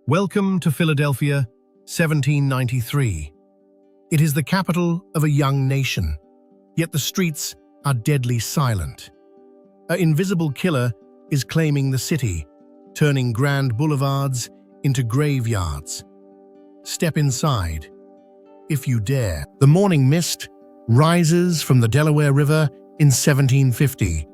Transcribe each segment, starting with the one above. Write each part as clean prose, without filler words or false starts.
Welcome to Philadelphia, 1793. It is the capital of a young nation, yet the streets are deadly silent. An invisible killer is claiming the city, turning grand boulevards into graveyards. Step inside, if you dare. The morning mist rises from the Delaware River in 1750,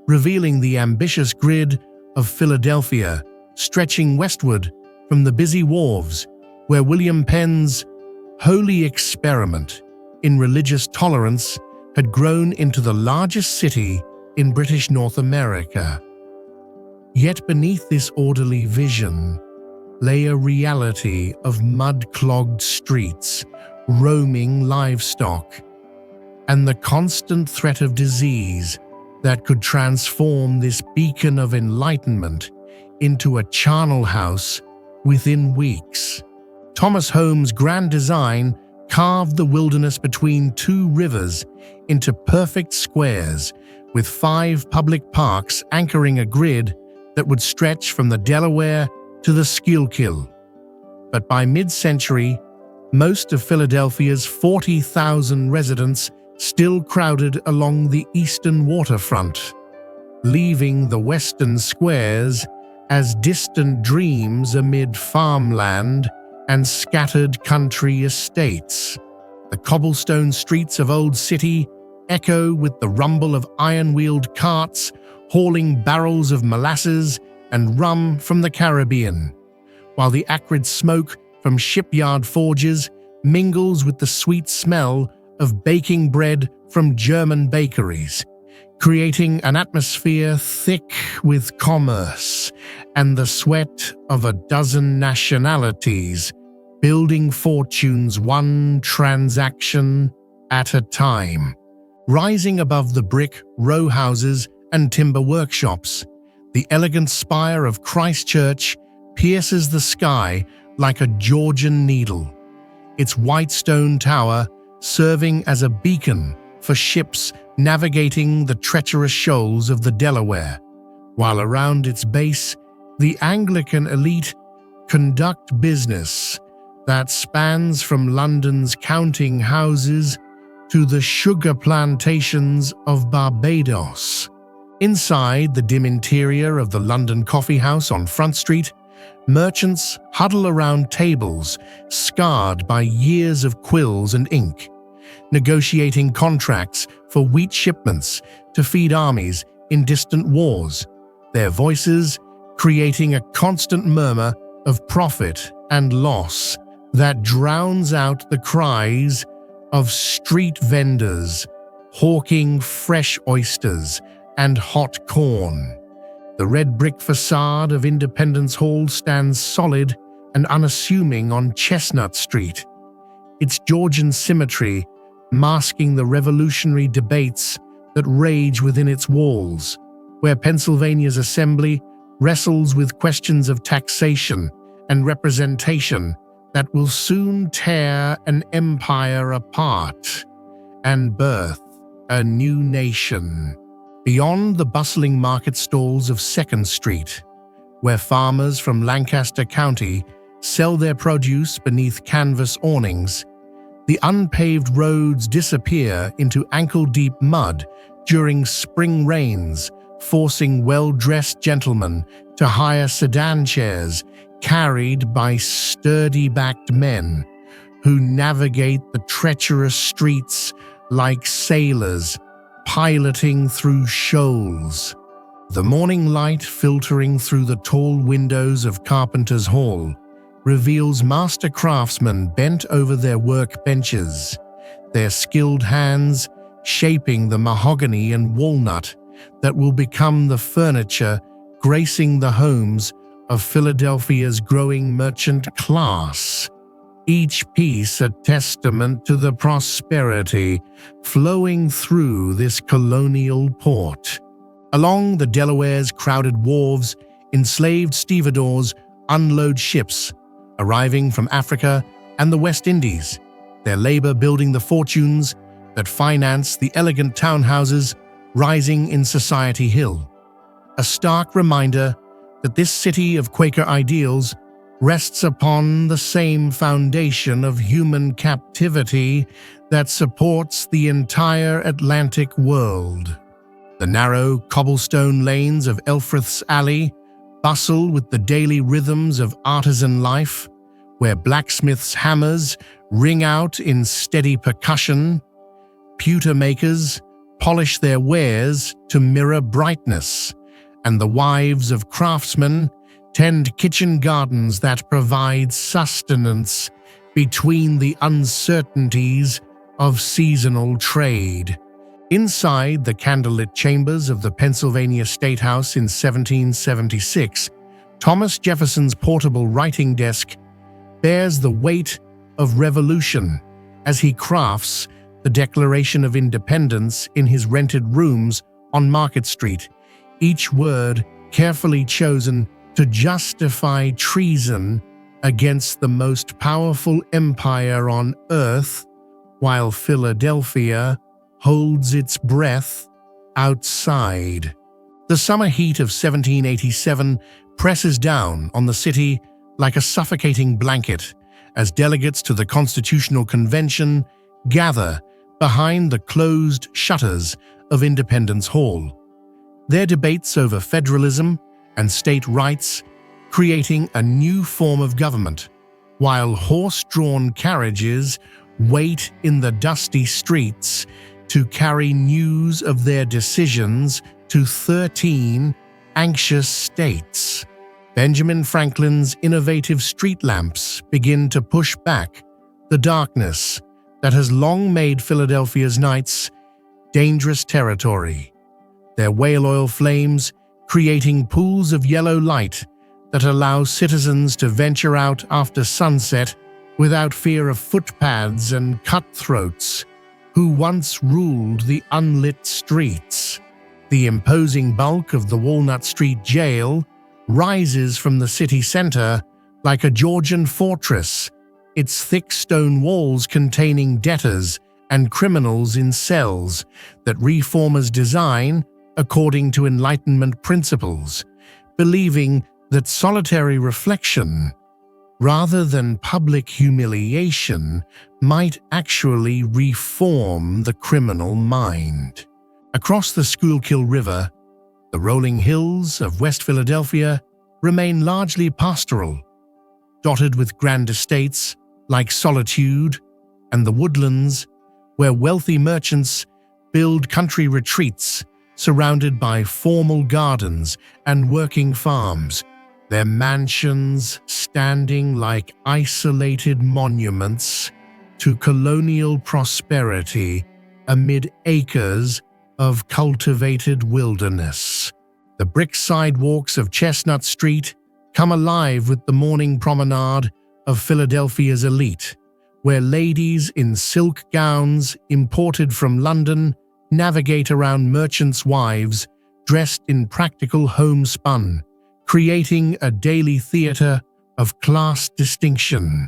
revealing the ambitious grid of Philadelphia stretching westward from the busy wharves where William Penn's holy experiment in religious tolerance had grown into the largest city in British North America. Yet beneath this orderly vision lay a reality of mud-clogged streets, roaming livestock, and the constant threat of disease that could transform this beacon of enlightenment into a charnel house within weeks. Thomas Home's grand design carved the wilderness between two rivers into perfect squares, with 5 public parks anchoring a grid that would stretch from the Delaware to the Schuylkill. But by mid-century, most of Philadelphia's 40,000 residents still crowded along the eastern waterfront, leaving the western squares as distant dreams amid farmland and scattered country estates. The cobblestone streets of Old City echo with the rumble of iron-wheeled carts hauling barrels of molasses and rum from the Caribbean, while the acrid smoke from shipyard forges mingles with the sweet smell of baking bread from German bakeries, creating an atmosphere thick with commerce and the sweat of a dozen nationalities, building fortunes one transaction at a time. Rising above the brick row houses and timber workshops, the elegant spire of Christ Church pierces the sky like a Georgian needle, its white stone tower serving as a beacon for ships navigating the treacherous shoals of the Delaware, while around its base, the Anglican elite conduct business that spans from London's counting houses to the sugar plantations of Barbados. Inside the dim interior of the London Coffee House on Front Street, merchants huddle around tables scarred by years of quills and ink, negotiating contracts for wheat shipments to feed armies in distant wars, their voices creating a constant murmur of profit and loss that drowns out the cries of street vendors hawking fresh oysters and hot corn. The red brick facade of Independence Hall stands solid and unassuming on Chestnut Street, its Georgian symmetry masking the revolutionary debates that rage within its walls, where Pennsylvania's assembly wrestles with questions of taxation and representation that will soon tear an empire apart and birth a new nation. Beyond the bustling market stalls of 2nd Street, where farmers from Lancaster County sell their produce beneath canvas awnings, the unpaved roads disappear into ankle-deep mud during spring rains, forcing well-dressed gentlemen to hire sedan chairs carried by sturdy-backed men who navigate the treacherous streets like sailors piloting through shoals. The morning light filtering through the tall windows of Carpenter's Hall reveals master craftsmen bent over their workbenches, their skilled hands shaping the mahogany and walnut that will become the furniture gracing the homes of Philadelphia's growing merchant class, each piece a testament to the prosperity flowing through this colonial port. Along the Delaware's crowded wharves, enslaved stevedores unload ships arriving from Africa and the West Indies, their labor building the fortunes that finance the elegant townhouses rising in Society Hill. A stark reminder that this city of Quaker ideals rests upon the same foundation of human captivity that supports the entire Atlantic world. The narrow cobblestone lanes of Elfrith's Alley bustle with the daily rhythms of artisan life, where blacksmiths' hammers ring out in steady percussion, pewter makers polish their wares to mirror brightness, and the wives of craftsmen tend kitchen gardens that provide sustenance between the uncertainties of seasonal trade. Inside the candlelit chambers of the Pennsylvania State House in 1776, Thomas Jefferson's portable writing desk bears the weight of revolution as he crafts the Declaration of Independence in his rented rooms on Market Street, each word carefully chosen to justify treason against the most powerful empire on earth, while Philadelphia holds its breath outside. The summer heat of 1787 presses down on the city like a suffocating blanket as delegates to the Constitutional Convention gather behind the closed shutters of Independence Hall. Their debates over federalism and state rights creating a new form of government, while horse-drawn carriages wait in the dusty streets to carry news of their decisions to 13 anxious states. Benjamin Franklin's innovative street lamps begin to push back the darkness that has long made Philadelphia's nights dangerous territory, their whale oil flames creating pools of yellow light that allow citizens to venture out after sunset without fear of footpads and cutthroats who once ruled the unlit streets. The imposing bulk of the Walnut Street Jail rises from the city center like a Georgian fortress, its thick stone walls containing debtors and criminals in cells that reformers design according to Enlightenment principles, believing that solitary reflection, rather than public humiliation, might actually reform the criminal mind. Across the Schuylkill River, the rolling hills of West Philadelphia remain largely pastoral, dotted with grand estates like Solitude and the Woodlands, where wealthy merchants build country retreats surrounded by formal gardens and working farms, their mansions standing like isolated monuments to colonial prosperity amid acres of cultivated wilderness. The brick sidewalks of Chestnut Street come alive with the morning promenade of Philadelphia's elite, where ladies in silk gowns imported from London navigate around merchants' wives dressed in practical homespun, creating a daily theater of class distinction,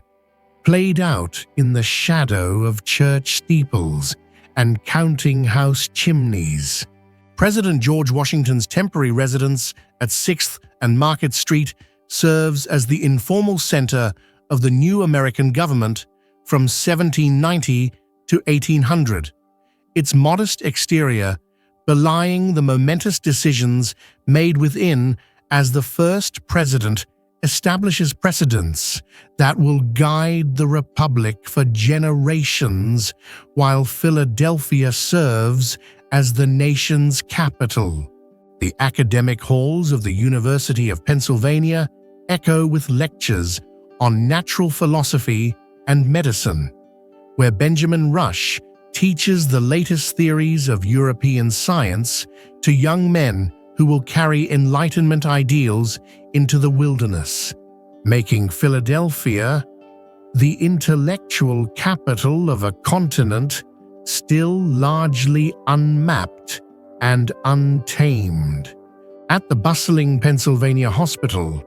played out in the shadow of church steeples and counting house chimneys. President George Washington's temporary residence at 6th and Market Street serves as the informal center of the new American government from 1790 to 1800. Its modest exterior belying the momentous decisions made within as the first president establishes precedents that will guide the republic for generations, while Philadelphia serves as the nation's capital. The academic halls of the University of Pennsylvania echo with lectures on natural philosophy and medicine, where Benjamin Rush teaches the latest theories of European science to young men who will carry Enlightenment ideals into the wilderness, making Philadelphia the intellectual capital of a continent still largely unmapped and untamed. At the bustling Pennsylvania hospital,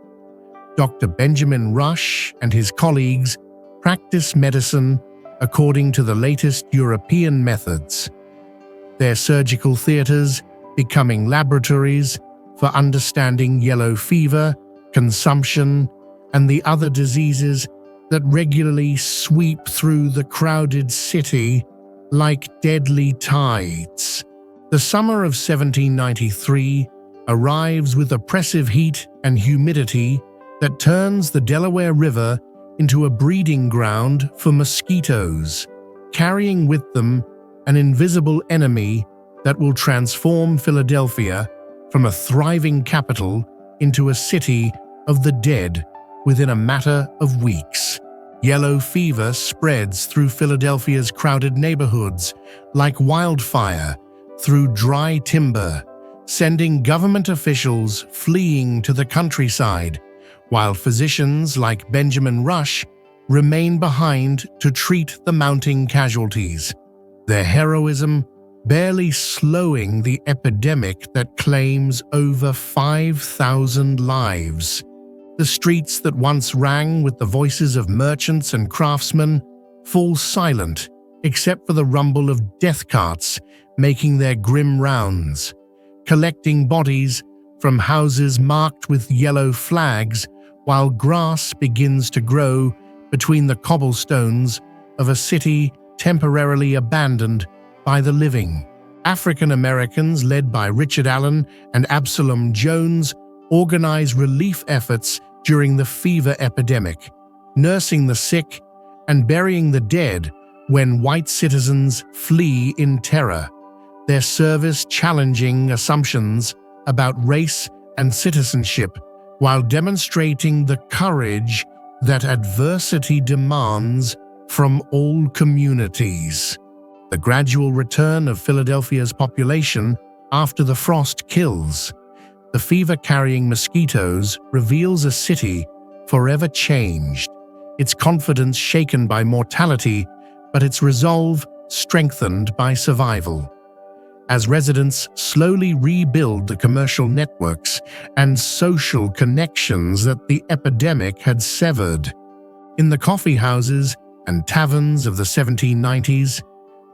Dr. Benjamin Rush and his colleagues practice medicine according to the latest European methods, their surgical theaters becoming laboratories for understanding yellow fever, consumption, and the other diseases that regularly sweep through the crowded city like deadly tides. The summer of 1793 arrives with oppressive heat and humidity that turns the Delaware River into a breeding ground for mosquitoes, carrying with them an invisible enemy that will transform Philadelphia from a thriving capital into a city of the dead within a matter of weeks. Yellow fever spreads through Philadelphia's crowded neighborhoods like wildfire through dry timber, sending government officials fleeing to the countryside, while physicians like Benjamin Rush remain behind to treat the mounting casualties, their heroism barely slowing the epidemic that claims over 5,000 lives. The streets that once rang with the voices of merchants and craftsmen fall silent except for the rumble of death carts making their grim rounds, collecting bodies from houses marked with yellow flags while grass begins to grow between the cobblestones of a city temporarily abandoned by the living. African Americans led by Richard Allen and Absalom Jones organize relief efforts during the fever epidemic, nursing the sick and burying the dead when white citizens flee in terror, their service challenging assumptions about race and citizenship while demonstrating the courage that adversity demands from all communities. The gradual return of Philadelphia's population after the frost kills the fever-carrying mosquitoes reveals a city forever changed, its confidence shaken by mortality, but its resolve strengthened by survival. As residents slowly rebuild the commercial networks and social connections that the epidemic had severed. In the coffee houses and taverns of the 1790s,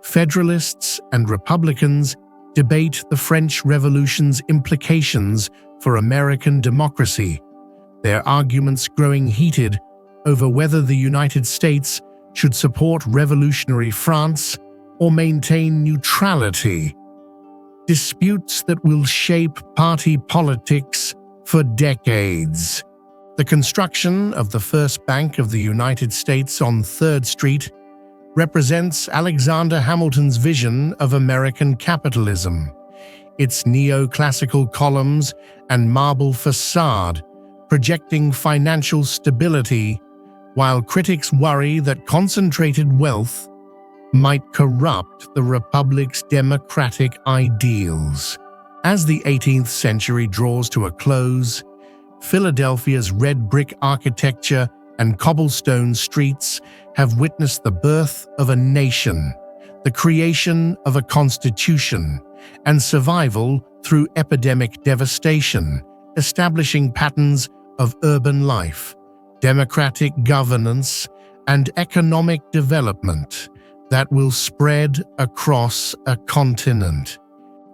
Federalists and Republicans debate the French Revolution's implications for American democracy, their arguments growing heated over whether the United States should support revolutionary France or maintain neutrality, disputes that will shape party politics for decades. The construction of the first Bank of the United States on 3rd Street represents Alexander Hamilton's vision of American capitalism, its neoclassical columns and marble facade projecting financial stability, while critics worry that concentrated wealth might corrupt the republic's democratic ideals. As the 18th century draws to a close, Philadelphia's red brick architecture and cobblestone streets have witnessed the birth of a nation, the creation of a constitution, and survival through epidemic devastation, establishing patterns of urban life, democratic governance, and economic development that will spread across a continent.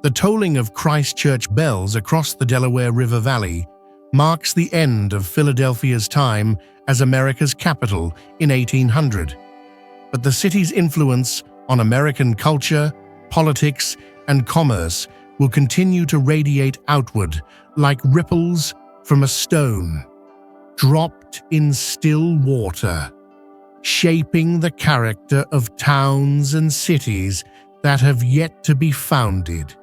The tolling of Christchurch bells across the Delaware River Valley marks the end of Philadelphia's time as America's capital in 1800. But the city's influence on American culture, politics, and commerce will continue to radiate outward like ripples from a stone, dropped in still water, shaping the character of towns and cities that have yet to be founded.